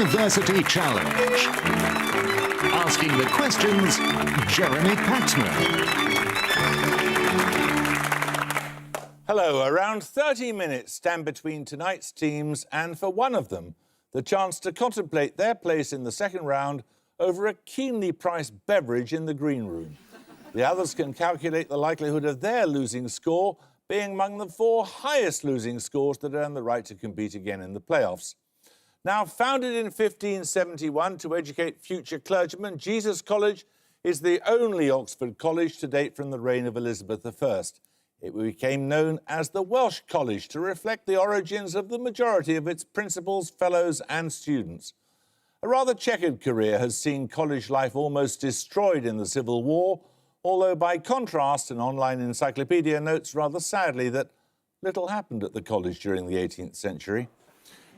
University Challenge. Asking the questions, Jeremy Paxman. Hello, around 30 minutes stand between tonight's teams and for one of them, the chance to contemplate their place in the second round over a keenly priced beverage in the green room. The others can calculate the likelihood of their losing score being among the 4 highest losing scores that earn the right to compete again in the playoffs. Now, founded in 1571 to educate future clergymen, Jesus College is the only Oxford college to date from the reign of Elizabeth I. It became known as the Welsh College to reflect the origins of the majority of its principals, fellows and students. A rather checkered career has seen college life almost destroyed in the Civil War, although by contrast, an online encyclopedia notes rather sadly that little happened at the college during the 18th century.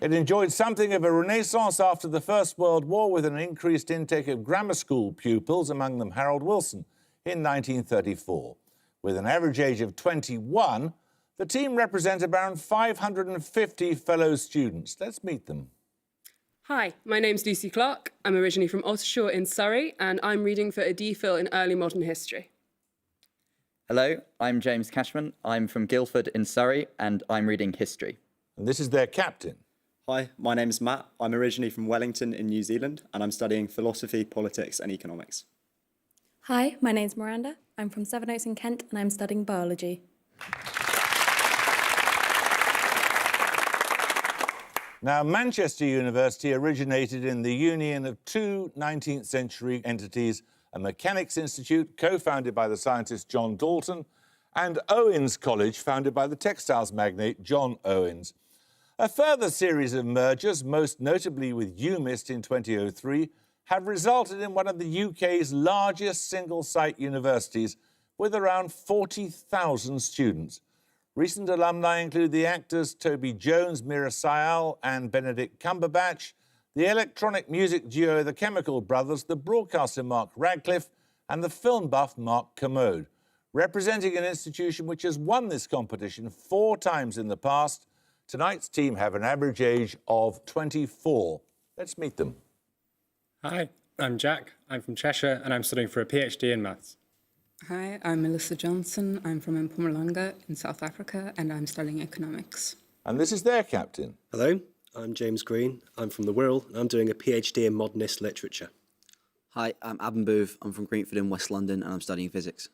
It enjoyed something of a renaissance after the First World War with an increased intake of grammar school pupils, among them Harold Wilson, in 1934. With an average age of 21, the team represent around 550 fellow students. Let's meet them. Hi, my name's Lucy Clark. I'm originally from Ottershaw in Surrey, and I'm reading for a DPhil in early modern history. Hello, I'm James Cashman. I'm from Guildford in Surrey, and I'm reading history. And this is their captain. Hi, my name's Matt. I'm originally from Wellington in New Zealand, and I'm studying philosophy, politics and economics. Hi, my name's Miranda. I'm from Sevenoaks in Kent and I'm studying biology. Now, Manchester University originated in the union of 2 19th century entities, a mechanics institute co-founded by the scientist John Dalton, and Owens College, founded by the textiles magnate John Owens. A further series of mergers, most notably with UMIST in 2003, have resulted in one of the UK's largest single-site universities with around 40,000 students. Recent alumni include the actors Toby Jones, Mira Sayal and Benedict Cumberbatch, the electronic music duo The Chemical Brothers, the broadcaster Mark Radcliffe and the film buff Mark Kermode. Representing an institution which has won this competition 4 times in the past, tonight's team have an average age of 24. Let's meet them. Hi, I'm Jack. I'm from Cheshire and I'm studying for a PhD in maths. Hi, I'm Melissa Johnson. I'm from Mpumalanga in South Africa and I'm studying economics. And this is their captain. Hello, I'm James Green. I'm from the Wirral and I'm doing a PhD in modernist literature. Hi, I'm Adam Booth. I'm from Greenford in West London and I'm studying physics.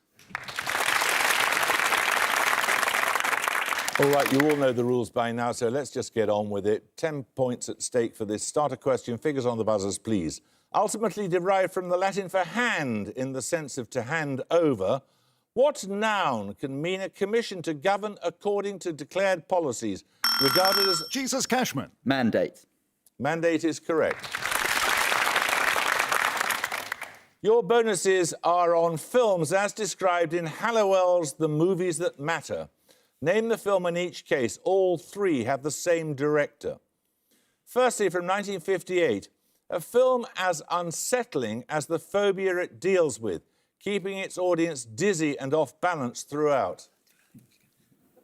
All right, you all know the rules by now, so let's just get on with it. 10 points at stake for this starter question. Figures on the buzzers, please. Ultimately derived from the Latin for hand in the sense of to hand over, what noun can mean a commission to govern according to declared policies, regarded as... Jesus Cashman. Mandate. Mandate is correct. Your bonuses are on films as described in Hallowell's The Movies That Matter. Name the film in each case. All 3 have the same director. Firstly, from 1958, a film as unsettling as the phobia it deals with, keeping its audience dizzy and off balance throughout.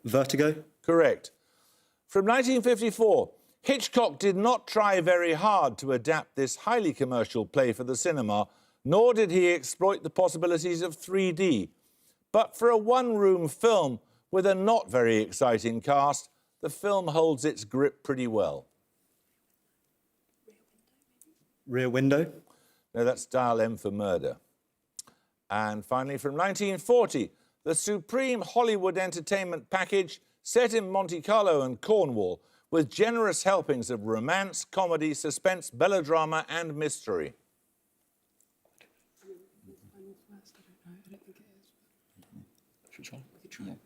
Vertigo? Correct. From 1954, Hitchcock did not try very hard to adapt this highly commercial play for the cinema, nor did he exploit the possibilities of 3D. But for a one-room film with a not very exciting cast, the film holds its grip pretty well. Rear Window? No, that's Dial M for Murder. And finally, from 1940, the supreme Hollywood entertainment package set in Monte Carlo and Cornwall, with generous helpings of romance, comedy, suspense, melodrama and mystery.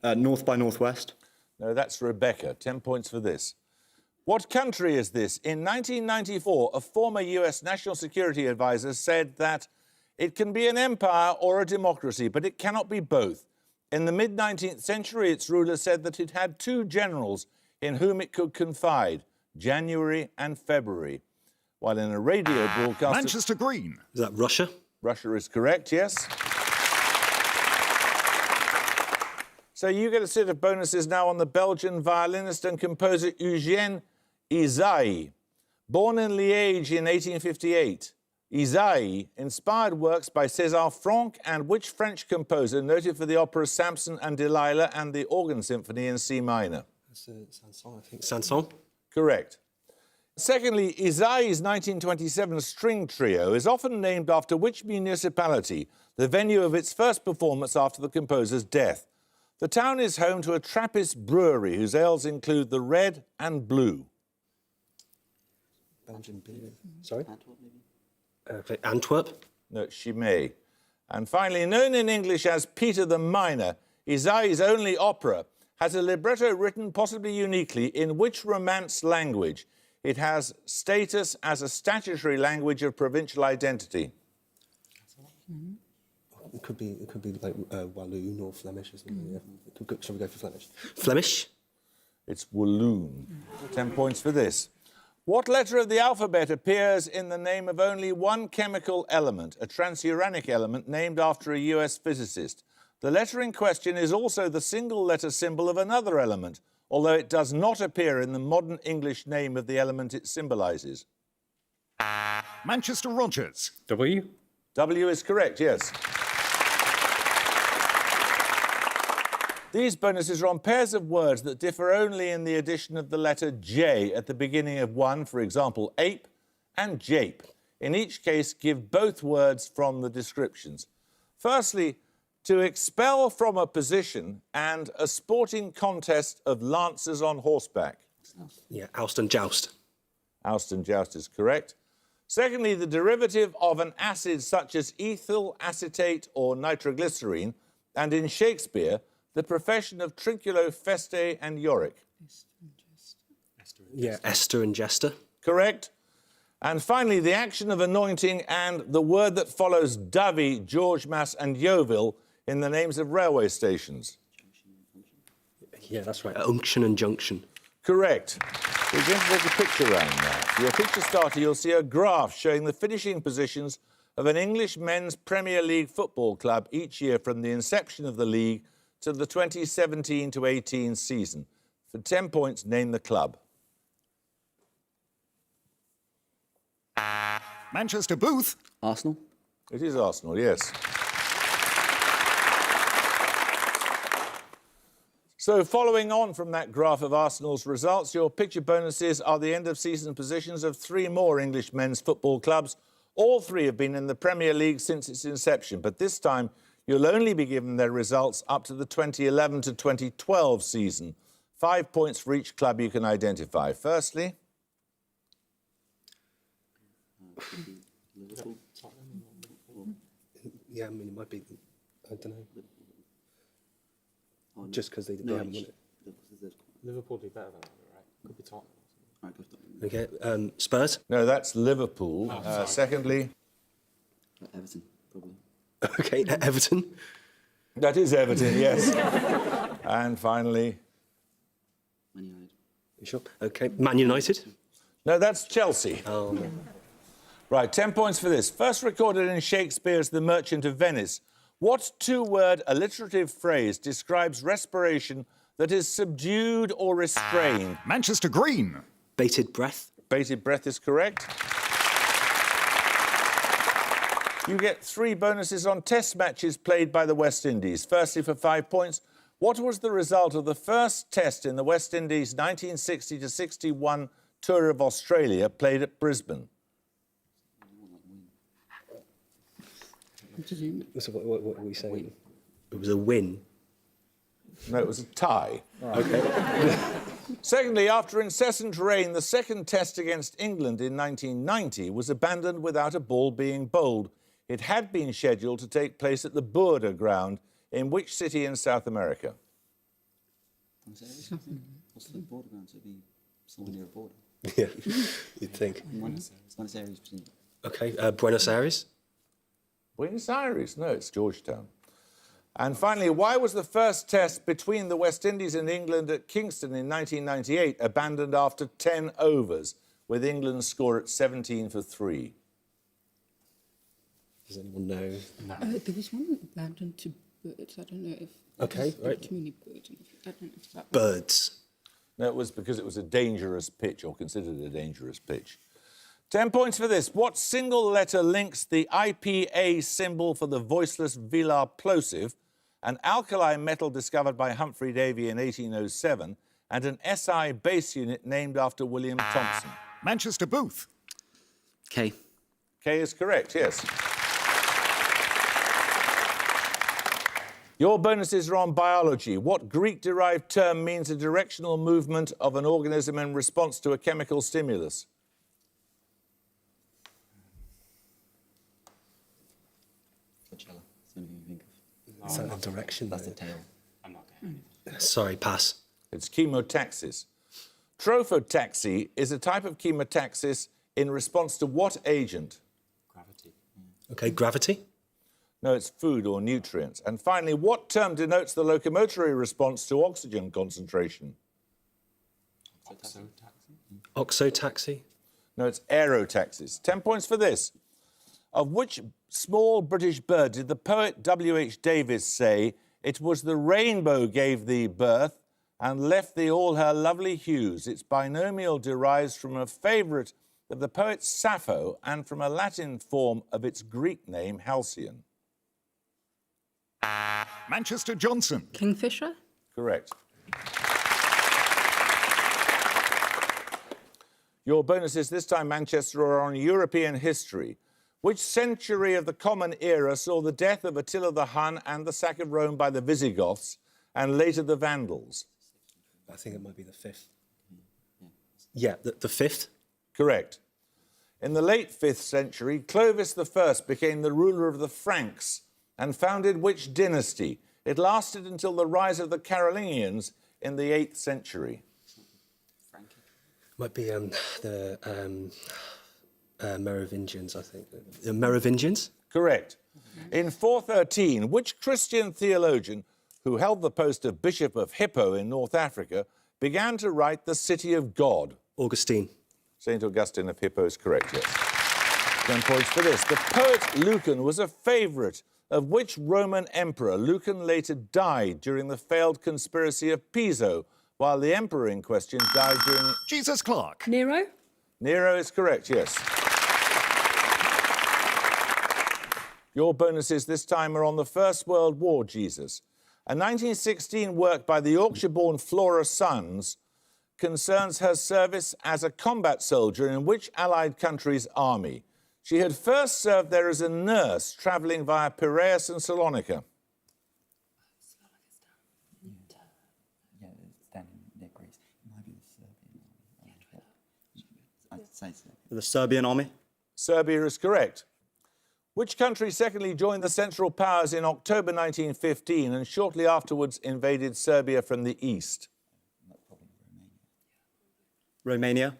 North by Northwest? No, that's Rebecca. 10 points for this. What country is this? In 1994, a former US National Security Advisor said that it can be an empire or a democracy, but it cannot be both. In the mid-19th century, its ruler said that it had 2 generals in whom it could confide, January and February. While in a radio broadcast... Manchester Green. Is that Russia? Russia is correct, yes. So you get a set of bonuses now on the Belgian violinist and composer Eugène Ysaÿe. Born in Liège in 1858, Isaïe inspired works by César Franck and which French composer noted for the operas Samson and Delilah and the organ symphony in C minor? Sanson, I think. Sanson? Correct. Secondly, Isaïe's 1927 string trio is often named after which municipality, the venue of its first performance after the composer's death? The town is home to a Trappist brewery whose ales include the red and blue. Belgian beer. Sorry? Antwerp? No, Chimay. And finally, known in English as Peter the Miner, Isaïe's only opera has a libretto written possibly uniquely in which Romance language? It has status as a statutory language of provincial identity. It could be like Walloon or Flemish or something. Yeah. Shall we go for Flemish? Flemish? It's Walloon. 10 points for this. What letter of the alphabet appears in the name of only one chemical element, a transuranic element named after a US physicist? The letter in question is also the single letter symbol of another element, although it does not appear in the modern English name of the element it symbolises. Manchester Rogers. W? W is correct, yes. These bonuses are on pairs of words that differ only in the addition of the letter J at the beginning of one, for example, ape and jape. In each case, give both words from the descriptions. Firstly, to expel from a position and a sporting contest of lancers on horseback. Yeah, oust and joust. Oust and joust is correct. Secondly, the derivative of an acid such as ethyl acetate or nitroglycerine, and in Shakespeare, the profession of Trinculo, Feste and Yorick. Yeah, Esther and Jester. Correct. And finally, the action of anointing and the word that follows Dovey, George Mass and Yeovil in the names of railway stations. Yeah, that's right. Unction and junction. Correct. We're going to take a picture round now. For your picture starter, you'll see a graph showing the finishing positions of an English men's Premier League football club each year from the inception of the league to the 2017-18 season. For 10 points, name the club. Manchester Booth. Arsenal. It is Arsenal, yes. So following on from that graph of Arsenal's results, your picture bonuses are the end-of-season positions of 3 more English men's football clubs. All 3 have been in the Premier League since its inception, but this time you'll only be given their results up to the 2011 to 2012 season. 5 points for each club you can identify. Firstly... Yeah, I mean, it might be, I don't know. Just because they haven't won it. Liverpool do better than that, right? Could be Tottenham. Okay, Spurs? No, that's Liverpool. Secondly... Everton, probably. Okay, Everton? That is Everton, yes. And finally... Man United. You sure? Okay, Man United? No, that's Chelsea. Oh, no. Right, 10 points for this. First recorded in Shakespeare's The Merchant of Venice, what 2-word alliterative phrase describes respiration that is subdued or restrained? Manchester Green. Bated breath? Bated breath is correct. You get 3 bonuses on test matches played by the West Indies. Firstly, for 5 points, what was the result of the first test in the West Indies' 1960-61 tour of Australia played at Brisbane? So what were we saying? It was a win. No, it was a tie. Okay. Secondly, after incessant rain, the second test against England in 1990 was abandoned without a ball being bowled. It had been scheduled to take place at the Burda ground in which city in South America? What's the border ground? So it'd be somewhere near a border. Yeah, you'd think. Buenos Aires. Okay, Buenos Aires? Buenos Aires. No, it's Georgetown. And finally, why was the first test between the West Indies and England at Kingston in 1998 abandoned after 10 overs, with England's score at 17 for 3? Does anyone know? No. There was one abandoned to birds. I don't know if... Okay, right. Too many birds. I don't know if that... Birds. No, it was because it was a dangerous pitch, or considered a dangerous pitch. 10 points for this. What single letter links the IPA symbol for the voiceless velar plosive, an alkali metal discovered by Humphrey Davy in 1807, and an SI base unit named after William Thomson? Manchester Booth. K. K is correct, yes. Your bonuses are on biology. What Greek-derived term means a directional movement of an organism in response to a chemical stimulus? Is that a direction? That's the tail. Sorry, pass. It's chemotaxis. Trophotaxy is a type of chemotaxis in response to what agent? Okay, gravity. No, it's food or nutrients. And finally, what term denotes the locomotory response to oxygen concentration? Oxotaxi. No, it's aerotaxis. 10 points for this. Of which small British bird did the poet W.H. Davies say, "It was the rainbow gave thee birth and left thee all her lovely hues"? Its binomial derives from a favourite of the poet Sappho and from a Latin form of its Greek name, Halcyon. Manchester Johnson. Kingfisher? Correct. Your bonuses this time, Manchester, are on European history. Which century of the Common Era saw the death of Attila the Hun and the sack of Rome by the Visigoths and later the Vandals? I think it might be the 5th. Yeah, the 5th. Correct. In the late 5th century, Clovis I became the ruler of the Franks and founded which dynasty? It lasted until the rise of the Carolingians in the 8th century. Might be the Merovingians, I think. The Merovingians? Correct. In 413, which Christian theologian who held the post of Bishop of Hippo in North Africa began to write The City of God? Augustine. St. Augustine of Hippo is correct, yes. 10 points for this. The poet Lucan was a favourite of which Roman emperor? Lucan later died during the failed conspiracy of Piso, while the emperor in question died during... Jesus Clark. Nero? Nero is correct, yes. Your bonuses this time are on the First World War, Jesus. A 1916 work by the Yorkshire-born Flora Sons concerns her service as a combat soldier in which Allied country's army? She had first served there as a nurse, travelling via Piraeus and Salonika. Yeah, it's down near Greece. It might be the Serbian. The Serbian army. Serbia is correct. Which country secondly joined the Central Powers in October 1915 and shortly afterwards invaded Serbia from the east? Romania.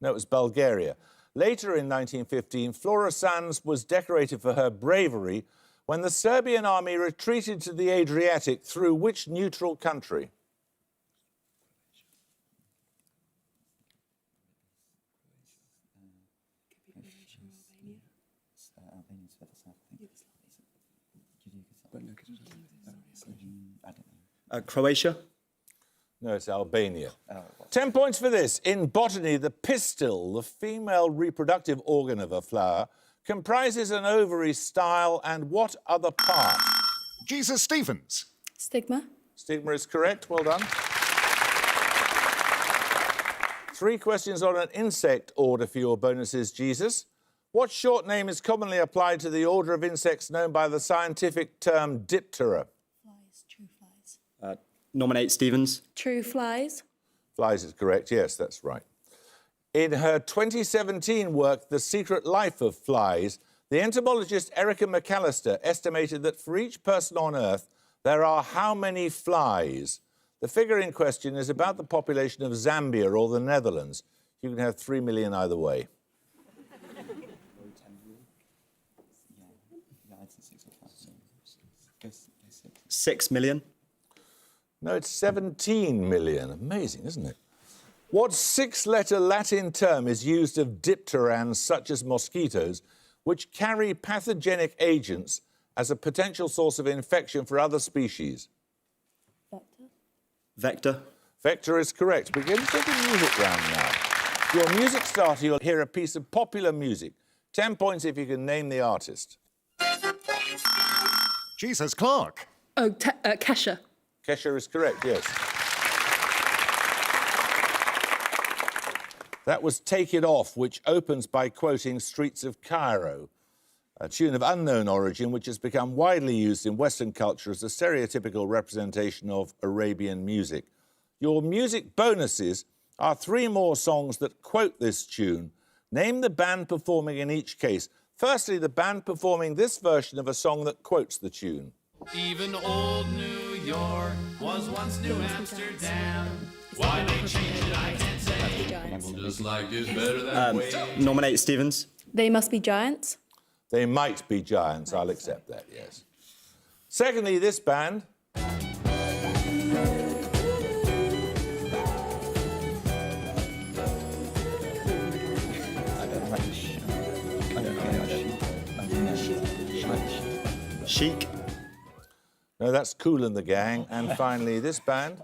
No, it was Bulgaria. Later in 1915, Flora Sands was decorated for her bravery when the Serbian army retreated to the Adriatic through which neutral country? Croatia. No, it's Albania. 10 points for this. In botany, the pistil, the female reproductive organ of a flower, comprises an ovary, style, and what other part? Jesus Stevens. Stigma. Stigma is correct. Well done. 3 questions on an insect order for your bonuses, Jesus. What short name is commonly applied to the order of insects known by the scientific term Diptera? Flies. True flies. Nominate Stevens. True flies. Flies is correct. Yes, that's right. In her 2017 work, The Secret Life of Flies, the entomologist Erica McAllister estimated that for each person on Earth, there are how many flies? The figure in question is about the population of Zambia or the Netherlands. You can have 3 million either way. 6 million. No, it's 17 million. Amazing, isn't it? What 6-letter Latin term is used of dipterans, such as mosquitoes, which carry pathogenic agents as a potential source of infection for other species? Vector. Vector. Vector is correct. We're going to take a music round now. Your music starter, you'll hear a piece of popular music. 10 points if you can name the artist. Jesus Clark. Oh, Kesha. Kesha is correct, yes. That was Take It Off, which opens by quoting Streets of Cairo, a tune of unknown origin which has become widely used in Western culture as a stereotypical representation of Arabian music. Your music bonuses are 3 more songs that quote this tune. Name the band performing in each case. Firstly, the band performing this version of a song that quotes the tune. Even old New York was once New Amsterdam. Why they changed it, I can't say. People just like it better that way. Nominate Stevens. They Must Be Giants. They might be giants, I'll accept that, yes. Secondly, this band. Chic. No, that's Kool and the Gang. And finally, this band.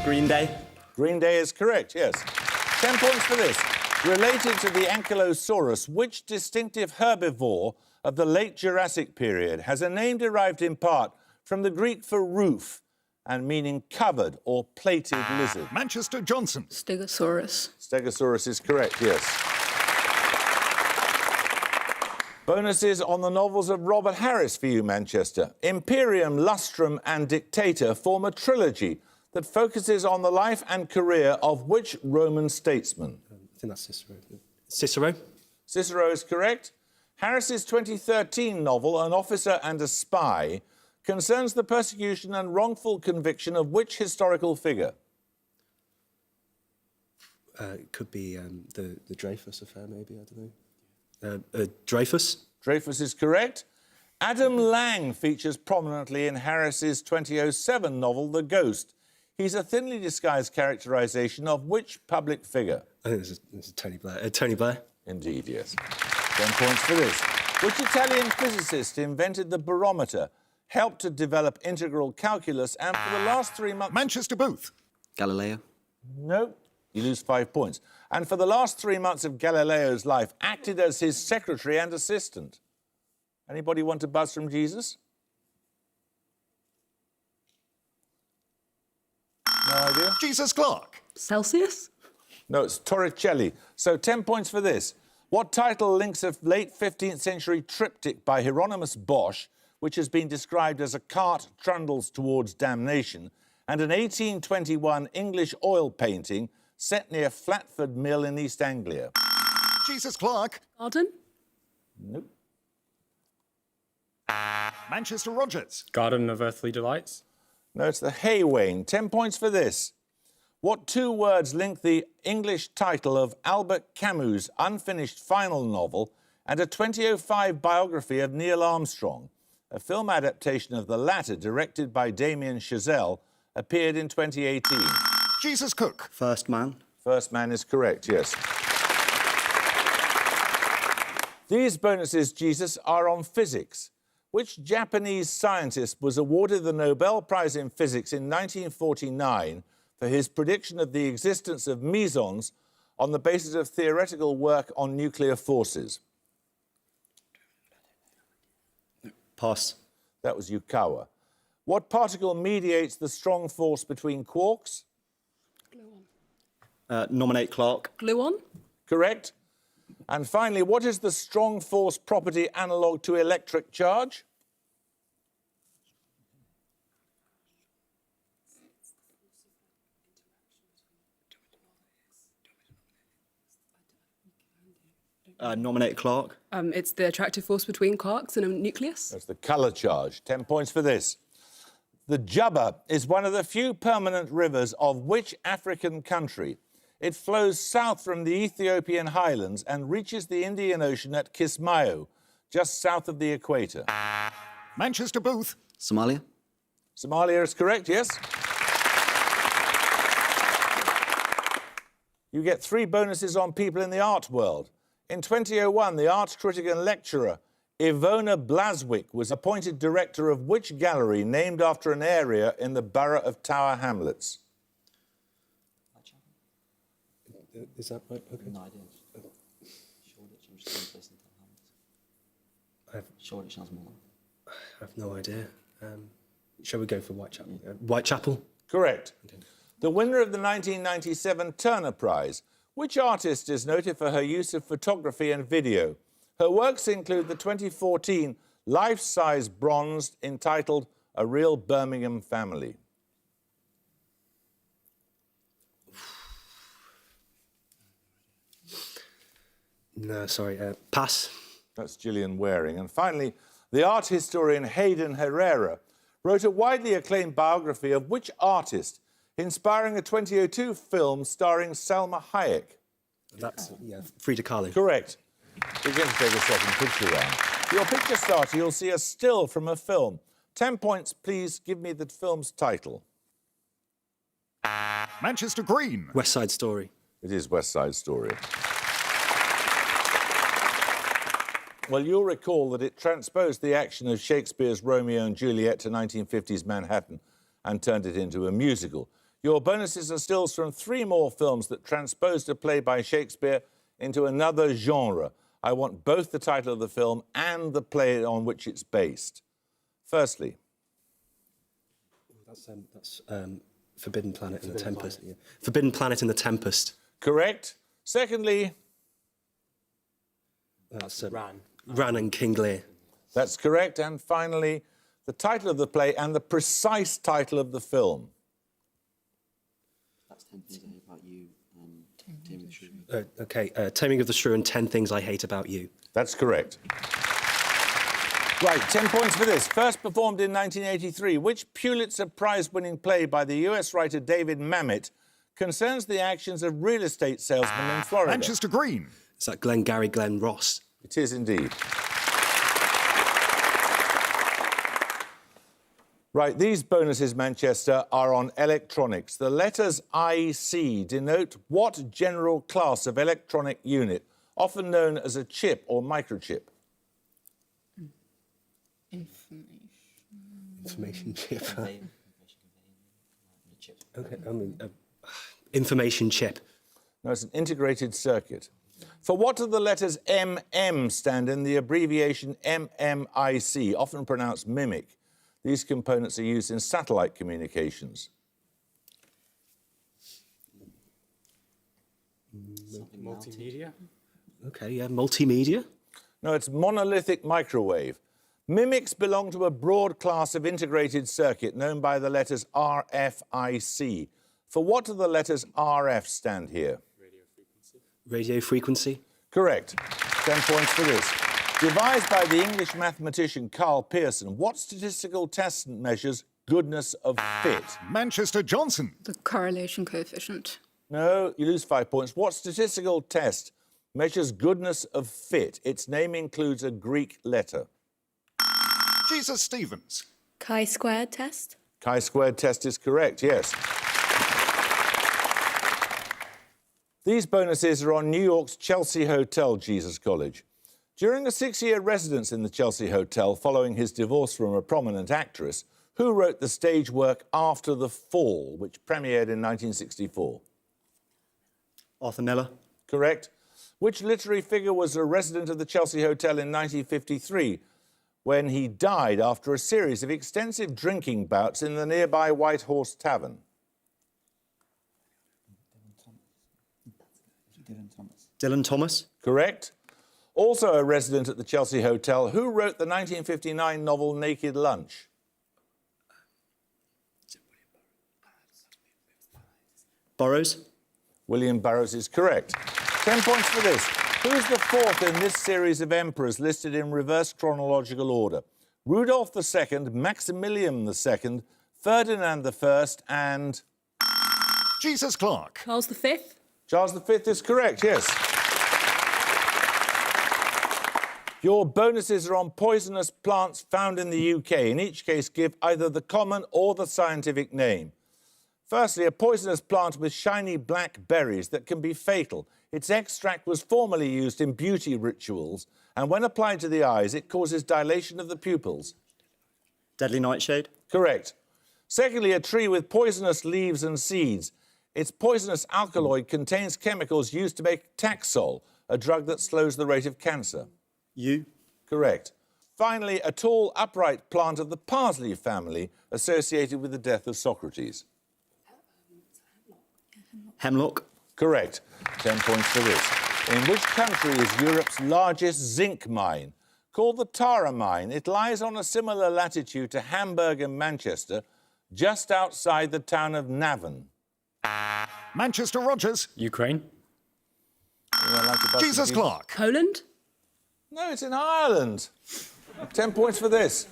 Green Day. Green Day is correct, yes. 10 points for this. Related to the Ankylosaurus, which distinctive herbivore of the late Jurassic period has a name derived in part from the Greek for roof and meaning covered or plated lizard? Manchester Johnson. Stegosaurus. Stegosaurus is correct, yes. Bonuses on the novels of Robert Harris for you, Manchester. Imperium, Lustrum and Dictator form a trilogy that focuses on the life and career of which Roman statesman? I think that's Cicero. Cicero? Cicero is correct. Harris's 2013 novel, An Officer and a Spy, concerns the persecution and wrongful conviction of which historical figure? It could be the Dreyfus affair, maybe, I don't know. Dreyfus? Dreyfus is correct. Adam Lang features prominently in Harris's 2007 novel, The Ghost. He's a thinly disguised characterisation of which public figure? I think this is Tony Blair. Tony Blair? Indeed, yes. 10 points for this. Which Italian physicist invented the barometer, helped to develop integral calculus, and for the last 3 months... Manchester Booth. Galileo. No, you lose 5 points. And for the last 3 months of Galileo's life, acted as his secretary and assistant. Anybody want a buzz from Jesus? No idea? Jesus Clark. Celsius? No, it's Torricelli. So 10 points for this. What title links a late 15th century triptych by Hieronymus Bosch, which has been described as a cart trundles towards damnation, and an 1821 English oil painting set near Flatford Mill in East Anglia? Jesus Clark. Garden? Nope. Manchester Rogers. Garden of Earthly Delights. No, it's the Haywain. 10 points for this. What 2 words link the English title of Albert Camus' unfinished final novel and a 2005 biography of Neil Armstrong? A film adaptation of the latter, directed by Damien Chazelle, appeared in 2018. Jesus Cook. First Man. First Man is correct, yes. These bonuses, Jesus, are on physics. Which Japanese scientist was awarded the Nobel Prize in Physics in 1949 for his prediction of the existence of mesons on the basis of theoretical work on nuclear forces? Pass. That was Yukawa. What particle mediates the strong force between quarks? Nominate Clark. Gluon? Correct. And finally, what is the strong force property analogue to electric charge? Nominate Clark. It's the attractive force between quarks and a nucleus. That's the colour charge. 10 points for this. The Jubba is one of the few permanent rivers of which African country? It flows south from the Ethiopian highlands and reaches the Indian Ocean at Kismayo, just south of the equator. Manchester Booth. Somalia. Somalia is correct, yes. You get 3 bonuses on people in the art world. In 2001, the art critic and lecturer Ivona Blaswick was appointed director of which gallery named after an area in the borough of Tower Hamlets? Is that right? Okay. No idea. Shoreditch, I'm just going to place in Tower Hamlets. Shoreditch sounds more. I have no idea. Shall we go for Whitechapel? Whitechapel? Correct. Okay. The winner of the 1997 Turner Prize. Which artist is noted for her use of photography and video? Her works include the 2014 life-size bronze entitled A Real Birmingham Family. No, sorry. Pass. That's Gillian Waring. And finally, the art historian Hayden Herrera wrote a widely acclaimed biography of which artist, inspiring a 2002 film starring Salma Hayek? That's, Frida Kahlo. Correct. We're going to take a second picture round. Your picture starter, you'll see a still from a film. 10 points, please give me the film's title. Manchester Green. West Side Story. It is West Side Story. Well, you'll recall that it transposed the action of Shakespeare's Romeo and Juliet to 1950s Manhattan and turned it into a musical. Your bonuses are stills from 3 more films that transposed a play by Shakespeare into another genre. I want both the title of the film and the play on which it's based. Firstly. That's Forbidden Planet and the Tempest. Yeah. Forbidden Planet and the Tempest. Correct. Secondly. That's Ran and King Lear. That's correct. And finally, the title of the play and the precise title of the film. That's 10 Things I Hate About You and Taming of the Shrew. Okay, Taming of the Shrew and 10 Things I Hate About You. That's correct. Right, 10 points for this. First performed in 1983, which Pulitzer Prize-winning play by the US writer David Mamet concerns the actions of real estate salesmen in Florida? Manchester Green. Is that Glengarry Glen Ross? It is indeed. Right, these bonuses, Manchester, are on electronics. The letters IC denote what general class of electronic unit, often known as a chip or microchip? Information chip. Okay, information chip. No, it's an integrated circuit. For what do the letters MM stand in the abbreviation MMIC, often pronounced mimic? These components are used in satellite communications. Multimedia? Okay, yeah, multimedia. No, it's monolithic microwave. Mimics belong to a broad class of integrated circuit known by the letters RFIC. For what do the letters RF stand here? Radio frequency. Correct. 10 points for this. Devised by the English mathematician Carl Pearson, what statistical test measures goodness of fit? Manchester Johnson. The correlation coefficient. No, you lose 5 points. What statistical test measures goodness of fit? Its name includes a Greek letter. Jesus Stevens. Chi-squared test. Chi-squared test is correct, yes. These bonuses are on New York's Chelsea Hotel, Jesus College. During a 6-year residence in the Chelsea Hotel following his divorce from a prominent actress, who wrote the stage work After the Fall, which premiered in 1964? Arthur Miller. Correct. Which literary figure was a resident of the Chelsea Hotel in 1953 when he died after a series of extensive drinking bouts in the nearby White Horse Tavern? Dylan Thomas. Correct. Also a resident at the Chelsea Hotel, who wrote the 1959 novel Naked Lunch? Burroughs. William Burroughs is correct. 10 points for this. Who's the fourth in this series of emperors listed in reverse chronological order? Rudolph II, Maximilian II, Ferdinand I, and... Jesus Clark. Charles V. Charles V is correct, yes. Your bonuses are on poisonous plants found in the UK. In each case, give either the common or the scientific name. Firstly, a poisonous plant with shiny black berries that can be fatal. Its extract was formerly used in beauty rituals, and when applied to the eyes, it causes dilation of the pupils. Deadly nightshade. Correct. Secondly, a tree with poisonous leaves and seeds. Its poisonous alkaloid contains chemicals used to make Taxol, a drug that slows the rate of cancer. Yew. Correct. Finally, a tall, upright plant of the parsley family associated with the death of Socrates. Hemlock. Correct. 10 points for this. In which country is Europe's largest zinc mine? Called the Tara Mine, it lies on a similar latitude to Hamburg and Manchester, just outside the town of Navan. Manchester Rogers. Ukraine. Anyone like to buzz Jesus in? Clark. Poland? No, it's in Ireland. 10 points for this.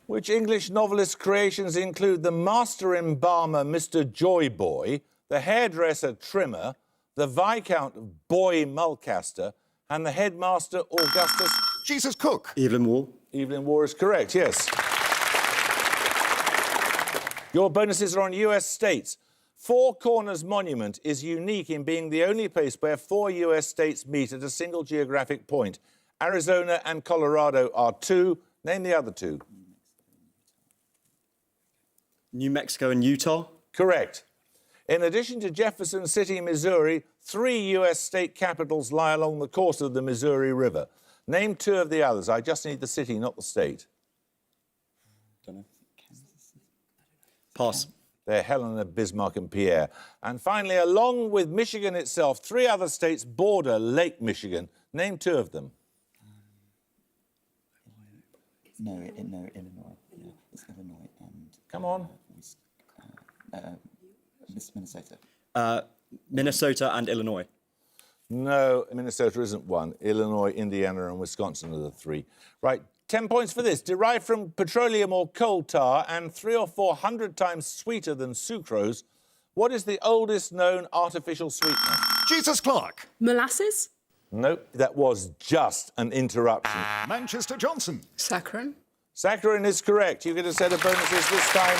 Which English novelist creations include the master embalmer Mr. Joyboy, the hairdresser Trimmer, the Viscount Boy Mulcaster, and the headmaster Augustus? Jesus Cook. Evelyn Waugh. Evelyn Waugh is correct, yes. Your bonuses are on US states. Four Corners Monument is unique in being the only place where 4 US states meet at a single geographic point. Arizona and Colorado are 2. Name the other 2. New Mexico and Utah. Correct. In addition to Jefferson City, Missouri, 3 US state capitals lie along the course of the Missouri River. Name 2 of the others. I just need the city, not the state. Don't know. Pass. They're Helena, Bismarck and Pierre. And finally, along with Michigan itself, 3 other states border Lake Michigan. Name 2 of them. No, Illinois. Yeah, it's Illinois and... Come on. Minnesota. Minnesota and Illinois. No, Minnesota isn't one. Illinois, Indiana and Wisconsin are the 3. Right, 10 points for this. Derived from petroleum or coal tar and 300 or 400 times sweeter than sucrose, what is the oldest known artificial sweetener? Jesus Clark. Molasses? Nope, that was just an interruption. Manchester Johnson. Saccharin. Saccharin is correct. You get a set of bonuses this time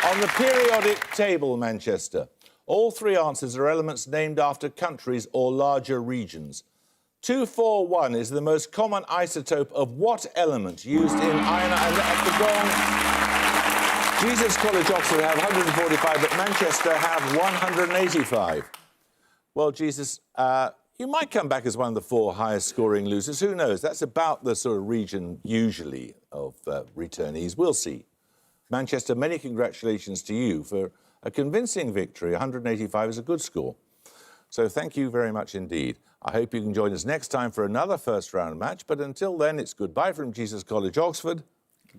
on the periodic table, Manchester. All 3 answers are elements named after countries or larger regions. 241 is the most common isotope of what element used in iron? And at the gong, Jesus College, Oxford have 145, but Manchester have 185. Well, Jesus, you might come back as one of the 4 highest scoring losers. Who knows? That's about the sort of region, usually, of returnees. We'll see. Manchester, many congratulations to you for a convincing victory. 185 is a good score. So thank you very much indeed. I hope you can join us next time for another first-round match. But until then, it's goodbye from Jesus College, Oxford.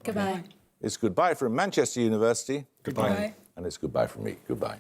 Goodbye. It's goodbye from Manchester University. Goodbye. And it's goodbye from me. Goodbye.